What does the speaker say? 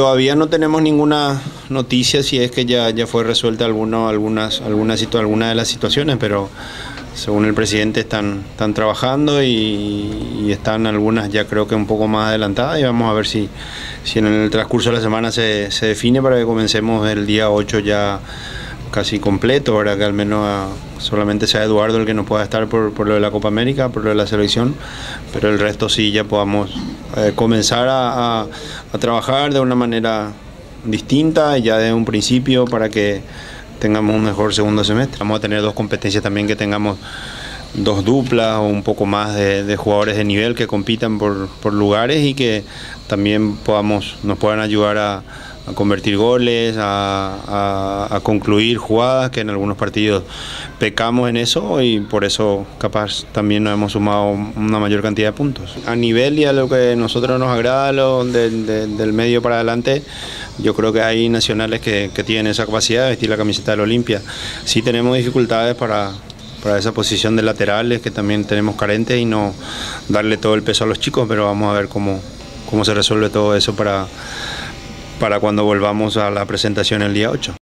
Todavía no tenemos ninguna noticia si es que ya fue resuelta alguna de las situaciones, pero según el presidente están trabajando y están algunas ya creo que un poco más adelantadas, y vamos a ver si en el transcurso de la semana se define para que comencemos el día 8 ya casi completo, ¿verdad? Que al menos solamente sea Eduardo el que no pueda estar por lo de la Copa América, por lo de la selección, pero el resto sí ya podamos comenzar a trabajar de una manera distinta ya desde un principio para que tengamos un mejor segundo semestre. Vamos a tener dos competencias también, que tengamos dos duplas o un poco más de jugadores de nivel que compitan por lugares y que también nos puedan ayudar a convertir goles, a concluir jugadas, que en algunos partidos pecamos en eso y por eso capaz también nos hemos sumado una mayor cantidad de puntos. A nivel y a lo que a nosotros nos agrada, del medio para adelante, yo creo que hay nacionales que tienen esa capacidad de vestir la camiseta del Olimpia. Sí tenemos dificultades para esa posición de laterales, que también tenemos carentes, y no darle todo el peso a los chicos, pero vamos a ver cómo se resuelve todo eso para cuando volvamos a la presentación el día 8.